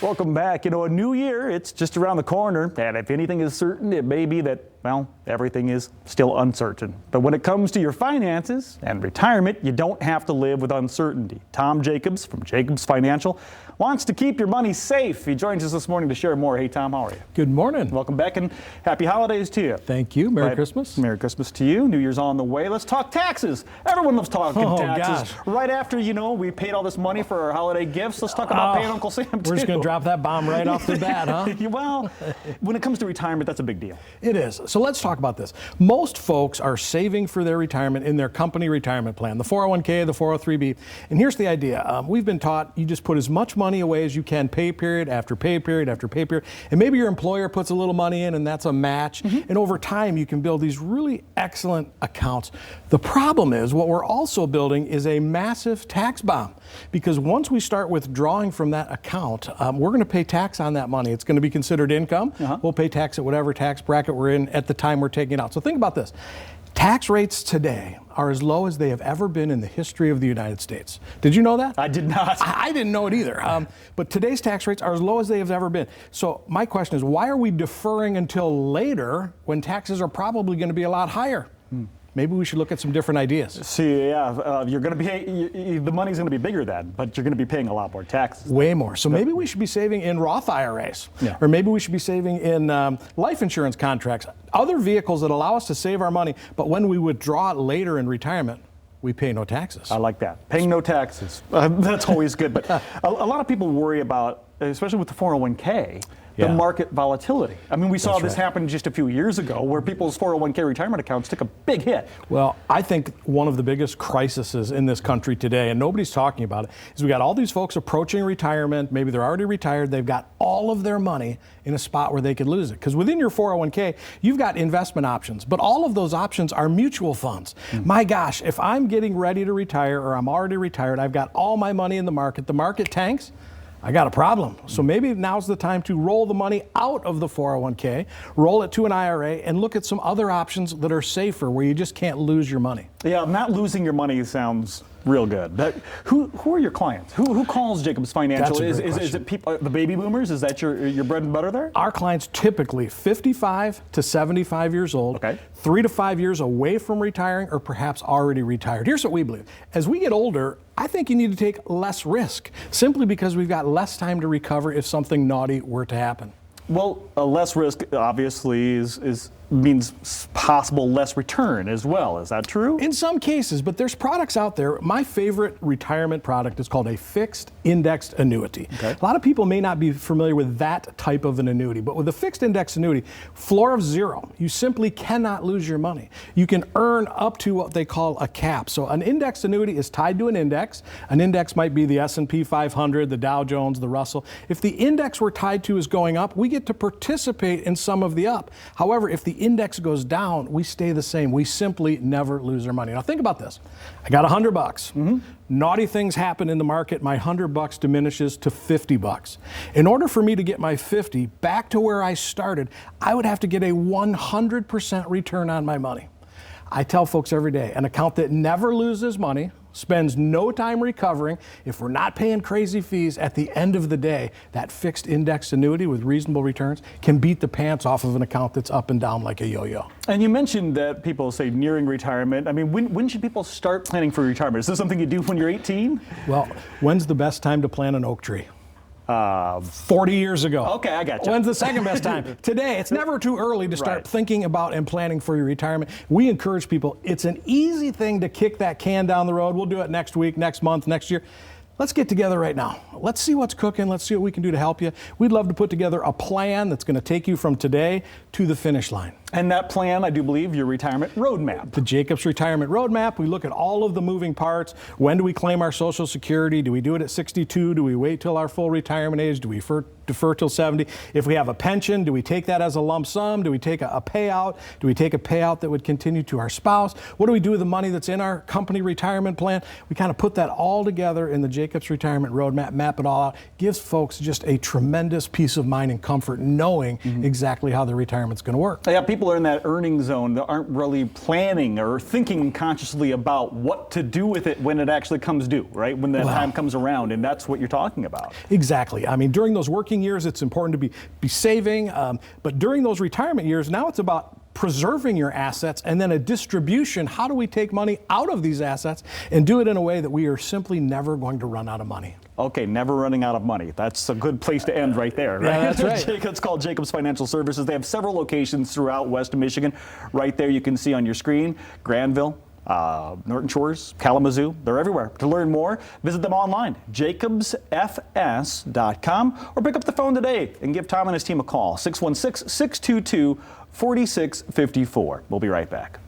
Welcome back. A new year, it's just around the corner. And if anything is certain, it may be that, well, everything is still uncertain. But when it comes to your finances and retirement, you don't have to live with uncertainty. Tom Jacobs from Jacobs Financial wants to keep your money safe. He joins us this morning to share more. Hey, Tom, how are you? Good morning. Welcome back and happy holidays to you. Thank you. Merry Christmas. Merry Christmas to you. New Year's on the way. Let's talk taxes. Everyone loves talking taxes. Gosh. Right after, we paid all this money for our holiday gifts, let's talk about paying Uncle Sam, too. We're just going to drop that bomb right off the bat, huh? Well, when it comes to retirement, that's a big deal. It is. So let's talk about this. Most folks are saving for their retirement in their company retirement plan, the 401k, the 403b. And here's the idea. We've been taught you just put as much money away as you can, pay period after pay period after pay period. And maybe your employer puts a little money in and that's a match. And over time, you can build these really excellent accounts. The problem is what we're also building is a massive tax bomb, because once we start withdrawing from that account, we're going to pay tax on that money. It's going to be considered income. We'll pay tax at whatever tax bracket we're in at the time we're taking it out. So think about this. Tax rates today are as low as they have ever been in the history of the United States. Did you know that? I did not. I didn't know it either. But today's tax rates are as low as they have ever been. So my question is, why are we deferring until later when taxes are probably going to be a lot higher? Maybe we should look at some different ideas. See, you're going to be, the money's going to be bigger then, but you're going to be paying a lot more taxes. Way more. So maybe we should be saving in Roth IRAs, or maybe we should be saving in life insurance contracts, other vehicles that allow us to save our money, but when we withdraw it later in retirement, we pay no taxes. I like that. Paying no taxes. That's always good. But a lot of people worry about, especially with the 401k, the market volatility. I mean, we saw this happen just a few years ago where people's 401k retirement accounts took a big hit. Well, I think one of the biggest crises in this country today, and nobody's talking about it, is we got all these folks approaching retirement. Maybe they're already retired. They've got all of their money in a spot where they could lose it. Because within your 401k, you've got investment options, but all of those options are mutual funds. My gosh, if I'm getting ready to retire or I'm already retired, I've got all my money in the market tanks, I got a problem. So maybe now's the time to roll the money out of the 401k, roll it to an IRA, and look at some other options that are safer where you just can't lose your money. Yeah, not losing your money sounds real good. But who are your clients? Who calls Jacobs Financial? That's a great question. Is it people, the baby boomers? Is that your bread and butter there? Our clients typically 55 to 75 years old, 3 to 5 years away from retiring or perhaps already retired. Here's what we believe. As we get older, I think you need to take less risk, simply because we've got less time to recover if something naughty were to happen. Well, less risk obviously means possible less return as well. Is that true? In some cases, but there's products out there. My favorite retirement product is called a fixed indexed annuity. A lot of people may not be familiar with that type of an annuity, but with a fixed indexed annuity, floor of zero, you simply cannot lose your money. You can earn up to what they call a cap. So an indexed annuity is tied to an index. An index might be the S&P 500, the Dow Jones, the Russell. If the index we're tied to is going up, we get to participate in some of the up. However, if the index goes down, we stay the same. We simply never lose our money. Now think about this. I got $100. Naughty things happen in the market. My $100 diminishes to $50. In order for me to get my 50 back to where I started, I would have to get a 100% return on my money. I tell folks every day, an account that never loses money, spends no time recovering, if we're not paying crazy fees, at the end of the day, that fixed index annuity with reasonable returns can beat the pants off of an account that's up and down like a yo-yo. And you mentioned that people say nearing retirement. I mean, when should people start planning for retirement? Is this something you do when you're 18? Well, when's the best time to plant an oak tree? 40 years ago. Okay, I got you. When's the second best time? Today. It's never too early to start thinking about and planning for your retirement. We encourage people, it's an easy thing to kick that can down the road. We'll do it next week, next month, next year. Let's get together right now. Let's see what's cooking. Let's see what we can do to help you. We'd love to put together a plan that's going to take you from today to the finish line. And that plan, I do believe, your retirement roadmap. The Jacobs Retirement Roadmap. We look at all of the moving parts. When do we claim our Social Security? Do we do it at 62? Do we wait till our full retirement age? Do we defer till 70? If we have a pension, do we take that as a lump sum? Do we take a payout? Do we take a payout that would continue to our spouse? What do we do with the money that's in our company retirement plan? We kind of put that all together in the Jacobs Retirement Roadmap, map it all out. Gives folks just a tremendous peace of mind and comfort knowing exactly how their retirement's going to work. Yeah, people people are in that earning zone that aren't really planning or thinking consciously about what to do with it when it actually comes due, right? When that time comes around, and that's what you're talking about. Exactly. I mean, during those working years, it's important to be saving, but during those retirement years, now it's about preserving your assets and then a distribution. How do we take money out of these assets and do it in a way that we are simply never going to run out of money? Okay, never running out of money. That's a good place to end right there. Right? Yeah, that's right. It's called Jacobs Financial Services. They have several locations throughout West Michigan. Right there you can see on your screen, Granville, Norton Shores, Kalamazoo. They're everywhere. To learn more, visit them online, jacobsfs.com, or pick up the phone today and give Tom and his team a call, 616-622-4654. We'll be right back.